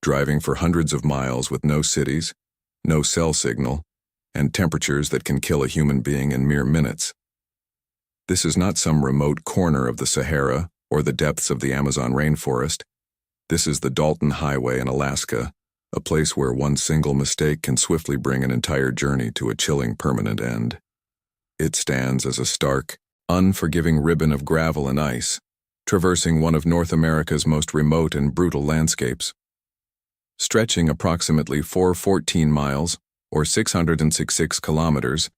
driving for hundreds of miles with no cities, no cell signal, and temperatures that can kill a human being in mere minutes. This is not some remote corner of the Sahara or the depths of the Amazon rainforest. This is the Dalton Highway in Alaska, a place where one single mistake can swiftly bring an entire journey to a chilling permanent end. It stands as a stark, unforgiving ribbon of gravel and ice, traversing one of North America's most remote and brutal landscapes. Stretching approximately 414 miles, or 666 kilometers,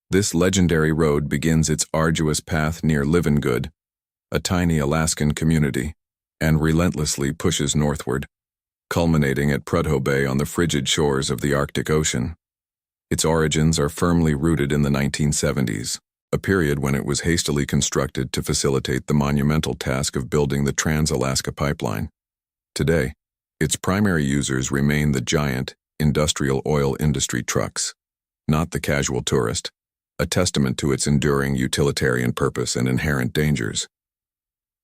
this legendary road begins its arduous path near Livingood, a tiny Alaskan community, and relentlessly pushes northward, culminating at Prudhoe Bay on the frigid shores of the Arctic Ocean. Its origins are firmly rooted in the 1970s, a period when it was hastily constructed to facilitate the monumental task of building the Trans-Alaska Pipeline. Today, its primary users remain the giant, industrial oil industry trucks, not the casual tourist, a testament to its enduring utilitarian purpose and inherent dangers.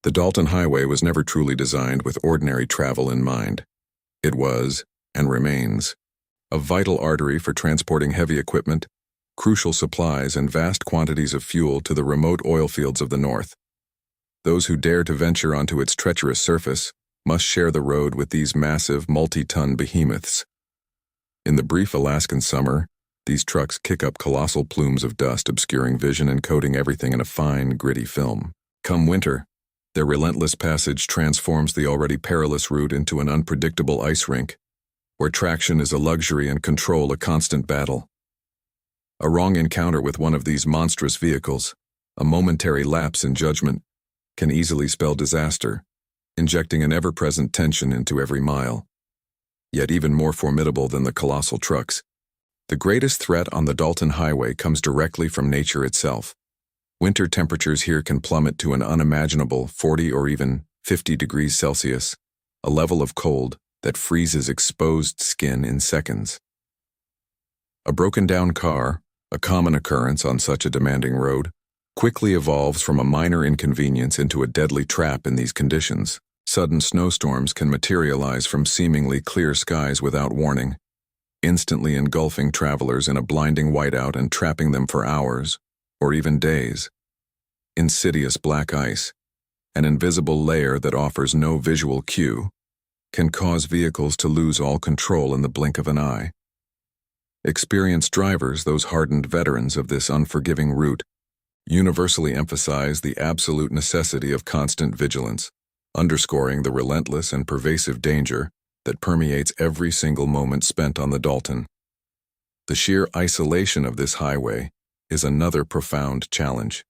The Dalton Highway was never truly designed with ordinary travel in mind. It was, and remains, a vital artery for transporting heavy equipment, crucial supplies, and vast quantities of fuel to the remote oil fields of the north. Those who dare to venture onto its treacherous surface must share the road with these massive, multi-ton behemoths. In the brief Alaskan summer, these trucks kick up colossal plumes of dust, obscuring vision and coating everything in a fine, gritty film. Come winter, their relentless passage transforms the already perilous route into an unpredictable ice rink, where traction is a luxury and control a constant battle. A wrong encounter with one of these monstrous vehicles, a momentary lapse in judgment, can easily spell disaster, injecting an ever-present tension into every mile. Yet even more formidable than the colossal trucks, the greatest threat on the Dalton Highway comes directly from nature itself. Winter temperatures here can plummet to an unimaginable 40 or even 50 degrees Celsius, a level of cold that freezes exposed skin in seconds. A broken-down car, a common occurrence on such a demanding road, quickly evolves from a minor inconvenience into a deadly trap in these conditions. Sudden snowstorms can materialize from seemingly clear skies without warning, instantly engulfing travelers in a blinding whiteout and trapping them for hours, or even days. Insidious black ice, an invisible layer that offers no visual cue, can cause vehicles to lose all control in the blink of an eye. Experienced drivers, those hardened veterans of this unforgiving route, universally emphasize the absolute necessity of constant vigilance, underscoring the relentless and pervasive danger that permeates every single moment spent on the Dalton. The sheer isolation of this highway is another profound challenge.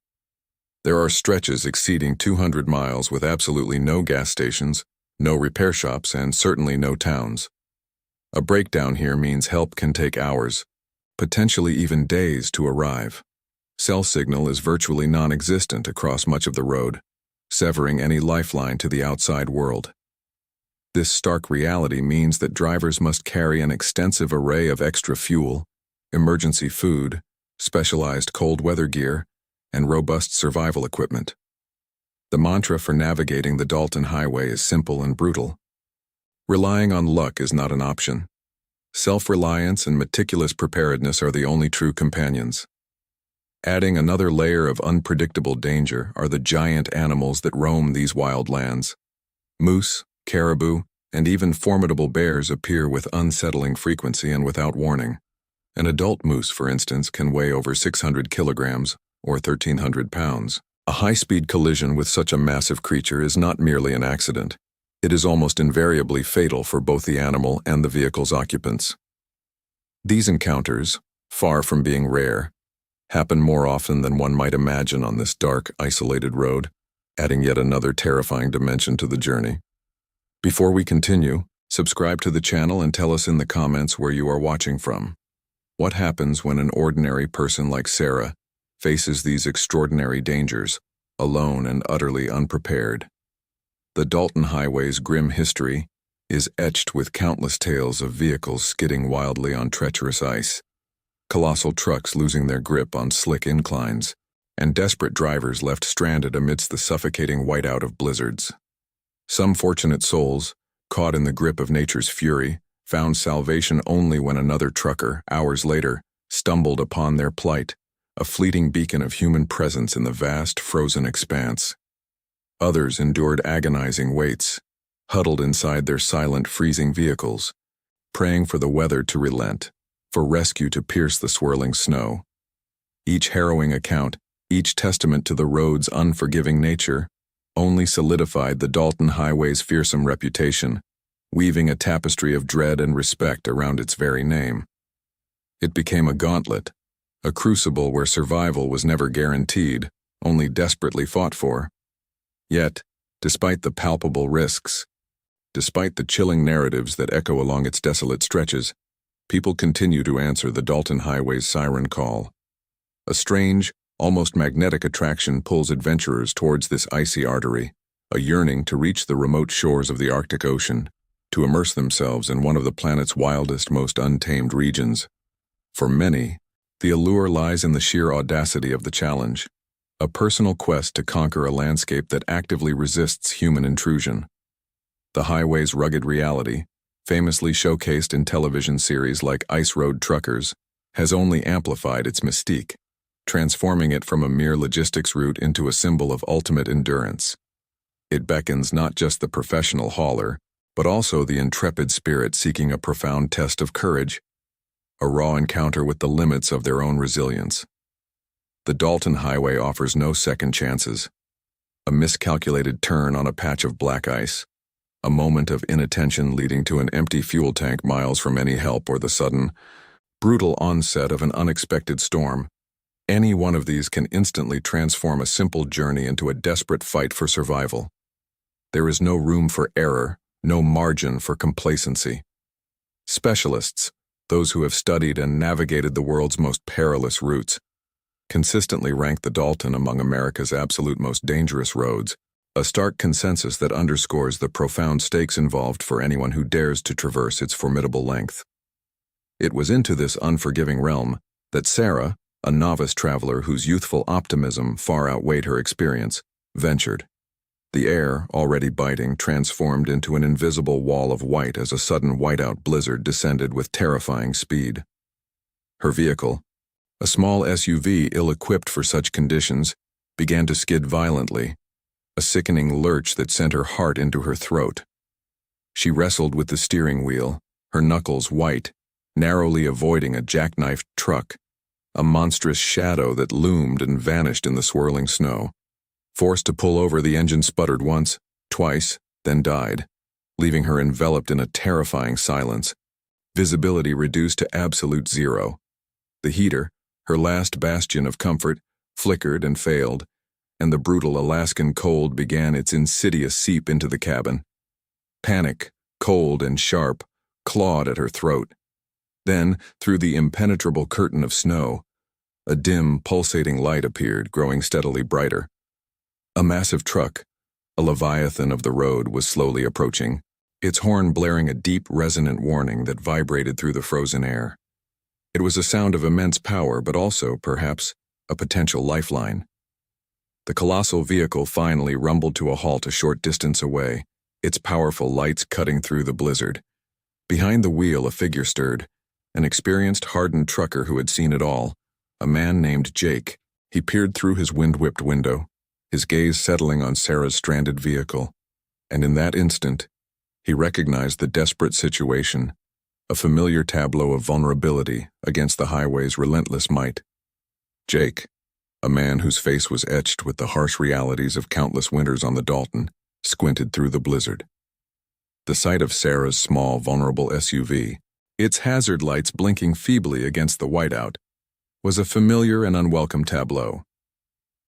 There are stretches exceeding 200 miles with absolutely no gas stations, no repair shops, and certainly no towns. A breakdown here means help can take hours, potentially even days, to arrive. Cell signal is virtually non-existent across much of the road, severing any lifeline to the outside world. This stark reality means that drivers must carry an extensive array of extra fuel, emergency food, specialized cold weather gear, and robust survival equipment. The mantra for navigating the Dalton Highway is simple and brutal. Relying on luck is not an option. Self-reliance and meticulous preparedness are the only true companions. Adding another layer of unpredictable danger are the giant animals that roam these wild lands. Moose, caribou, and even formidable bears appear with unsettling frequency and without warning. An adult moose, for instance, can weigh over 600 kilograms, or 1,300 pounds. A high-speed collision with such a massive creature is not merely an accident. It is almost invariably fatal for both the animal and the vehicle's occupants. These encounters, far from being rare, happen more often than one might imagine on this dark, isolated road, adding yet another terrifying dimension to the journey. Before we continue, subscribe to the channel and tell us in the comments where you are watching from. What happens when an ordinary person like Sarah faces these extraordinary dangers, alone and utterly unprepared? The Dalton Highway's grim history is etched with countless tales of vehicles skidding wildly on treacherous ice, colossal trucks losing their grip on slick inclines, and desperate drivers left stranded amidst the suffocating whiteout of blizzards. Some fortunate souls, caught in the grip of nature's fury, found salvation only when another trucker, hours later, stumbled upon their plight, a fleeting beacon of human presence in the vast, frozen expanse. Others endured agonizing waits, huddled inside their silent, freezing vehicles, praying for the weather to relent, for rescue to pierce the swirling snow. Each harrowing account, each testament to the road's unforgiving nature, only solidified the Dalton Highway's fearsome reputation, weaving a tapestry of dread and respect around its very name. It became a gauntlet, a crucible where survival was never guaranteed, only desperately fought for. Yet, despite the palpable risks, despite the chilling narratives that echo along its desolate stretches, people continue to answer the Dalton Highway's siren call. A strange, almost magnetic attraction pulls adventurers towards this icy artery, a yearning to reach the remote shores of the Arctic Ocean, to immerse themselves in one of the planet's wildest, most untamed regions. For many, the allure lies in the sheer audacity of the challenge, a personal quest to conquer a landscape that actively resists human intrusion. The highway's rugged reality, famously showcased in television series like Ice Road Truckers, has only amplified its mystique, transforming it from a mere logistics route into a symbol of ultimate endurance. It beckons not just the professional hauler, but also the intrepid spirit seeking a profound test of courage, a raw encounter with the limits of their own resilience. The Dalton Highway offers no second chances. A miscalculated turn on a patch of black ice, a moment of inattention leading to an empty fuel tank miles from any help, or the sudden, brutal onset of an unexpected storm. Any one of these can instantly transform a simple journey into a desperate fight for survival. There is no room for error, no margin for complacency. Specialists, those who have studied and navigated the world's most perilous routes, consistently rank the Dalton among America's absolute most dangerous roads, a stark consensus that underscores the profound stakes involved for anyone who dares to traverse its formidable length. It was into this unforgiving realm that Sarah, a novice traveler whose youthful optimism far outweighed her experience, ventured. The air, already biting, transformed into an invisible wall of white as a sudden whiteout blizzard descended with terrifying speed. Her vehicle, a small SUV ill-equipped for such conditions, began to skid violently, a sickening lurch that sent her heart into her throat. She wrestled with the steering wheel, her knuckles white, narrowly avoiding a jackknifed truck, a monstrous shadow that loomed and vanished in the swirling snow. Forced to pull over, the engine sputtered once, twice, then died, leaving her enveloped in a terrifying silence, visibility reduced to absolute zero. The heater, her last bastion of comfort, flickered and failed, and the brutal Alaskan cold began its insidious seep into the cabin. Panic, cold and sharp, clawed at her throat. Then, through the impenetrable curtain of snow, a dim, pulsating light appeared, growing steadily brighter. A massive truck, a leviathan of the road, was slowly approaching, its horn blaring a deep, resonant warning that vibrated through the frozen air. It was a sound of immense power, but also, perhaps, a potential lifeline. The colossal vehicle finally rumbled to a halt a short distance away, its powerful lights cutting through the blizzard. Behind the wheel, a figure stirred, an experienced, hardened trucker who had seen it all, a man named Jake. He peered through his wind-whipped window, his gaze settling on Sarah's stranded vehicle, and in that instant, he recognized the desperate situation, a familiar tableau of vulnerability against the highway's relentless might. Jake, a man whose face was etched with the harsh realities of countless winters on the Dalton, squinted through the blizzard. The sight of Sarah's small, vulnerable SUV, its hazard lights blinking feebly against the whiteout, was a familiar and unwelcome tableau.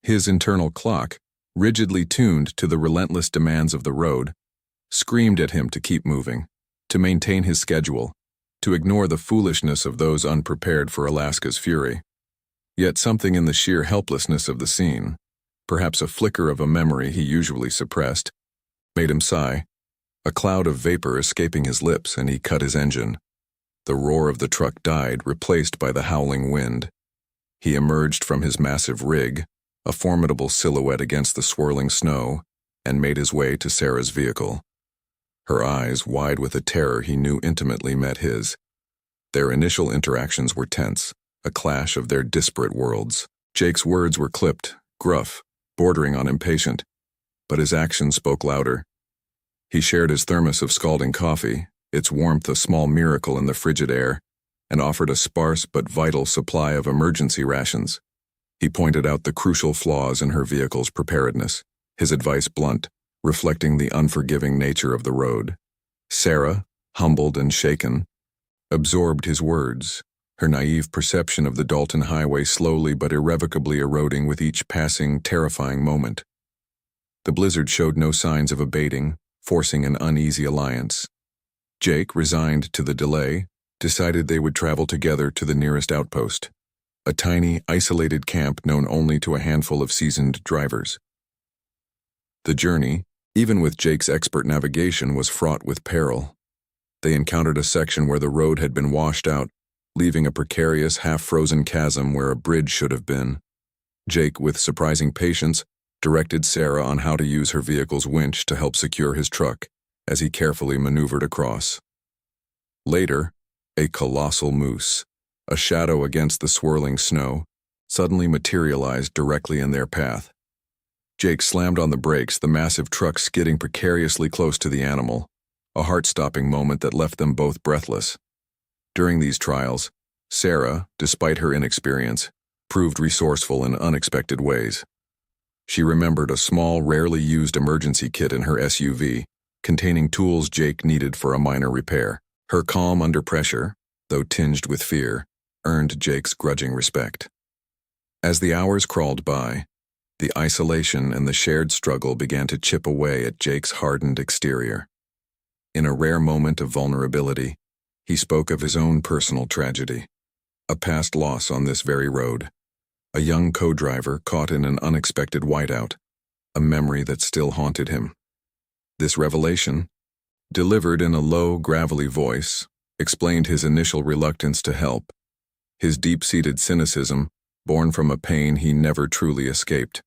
His internal clock, rigidly tuned to the relentless demands of the road, screamed at him to keep moving, to maintain his schedule, to ignore the foolishness of those unprepared for Alaska's fury. Yet something in the sheer helplessness of the scene, perhaps a flicker of a memory he usually suppressed, made him sigh, a cloud of vapor escaping his lips, and he cut his engine. The roar of the truck died, replaced by the howling wind. He emerged from his massive rig, a formidable silhouette against the swirling snow, and made his way to Sarah's vehicle. Her eyes, wide with a terror he knew intimately, met his. Their initial interactions were tense, a clash of their disparate worlds. Jake's words were clipped, gruff, bordering on impatient, but his actions spoke louder. He shared his thermos of scalding coffee, its warmth a small miracle in the frigid air, and offered a sparse but vital supply of emergency rations. He pointed out the crucial flaws in her vehicle's preparedness, his advice blunt, reflecting the unforgiving nature of the road. Sarah, humbled and shaken, absorbed his words, her naive perception of the Dalton Highway slowly but irrevocably eroding with each passing, terrifying moment. The blizzard showed no signs of abating, forcing an uneasy alliance. Jake, resigned to the delay, decided they would travel together to the nearest outpost, a tiny, isolated camp known only to a handful of seasoned drivers. The journey, even with Jake's expert navigation, was fraught with peril. They encountered a section where the road had been washed out, leaving a precarious, half-frozen chasm where a bridge should have been. Jake, with surprising patience, directed Sarah on how to use her vehicle's winch to help secure his truck as he carefully maneuvered across. Later, a colossal moose, a shadow against the swirling snow, suddenly materialized directly in their path. Jake slammed on the brakes, the massive truck skidding precariously close to the animal, a heart-stopping moment that left them both breathless. During these trials, Sarah, despite her inexperience, proved resourceful in unexpected ways. She remembered a small, rarely used emergency kit in her SUV, containing tools Jake needed for a minor repair. Her calm under pressure, though tinged with fear, earned Jake's grudging respect. As the hours crawled by, the isolation and the shared struggle began to chip away at Jake's hardened exterior. In a rare moment of vulnerability, he spoke of his own personal tragedy, a past loss on this very road, a young co-driver caught in an unexpected whiteout, a memory that still haunted him. This revelation, delivered in a low, gravelly voice, explained his initial reluctance to help, his deep-seated cynicism born from a pain he never truly escaped.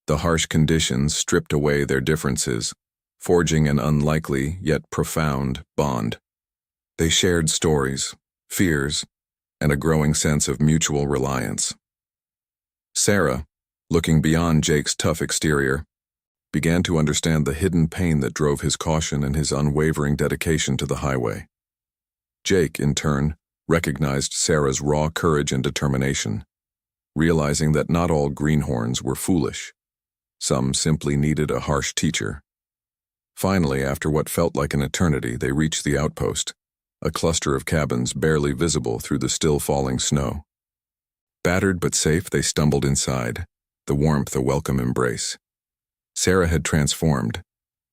The harsh conditions stripped away their differences, forging an unlikely yet profound bond. They shared stories, fears, and a growing sense of mutual reliance. Sarah, looking beyond Jake's tough exterior, began to understand the hidden pain that drove his caution and his unwavering dedication to the highway. Jake, in turn, recognized Sarah's raw courage and determination, realizing that not all greenhorns were foolish. Some simply needed a harsh teacher. Finally, after what felt like an eternity, they reached the outpost, a cluster of cabins barely visible through the still-falling snow. Battered but safe, they stumbled inside, the warmth a welcome embrace. Sarah had transformed,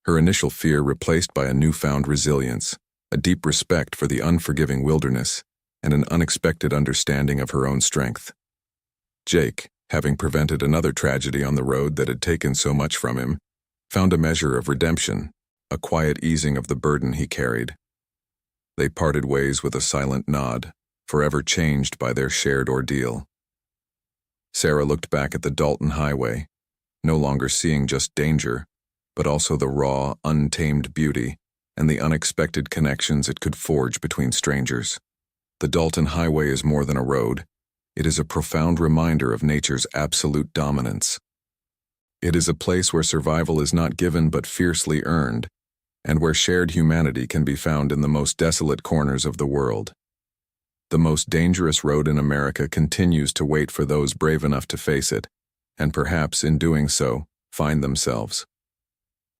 her initial fear replaced by a newfound resilience, a deep respect for the unforgiving wilderness, and an unexpected understanding of her own strength. Jake, having prevented another tragedy on the road that had taken so much from him, found a measure of redemption, a quiet easing of the burden he carried. They parted ways with a silent nod, forever changed by their shared ordeal. Sarah looked back at the Dalton Highway, no longer seeing just danger, but also the raw, untamed beauty and the unexpected connections it could forge between strangers. The Dalton Highway is more than a road. It is a profound reminder of nature's absolute dominance. It is a place where survival is not given but fiercely earned, and where shared humanity can be found in the most desolate corners of the world. The most dangerous road in America continues to wait for those brave enough to face it, and perhaps in doing so, find themselves.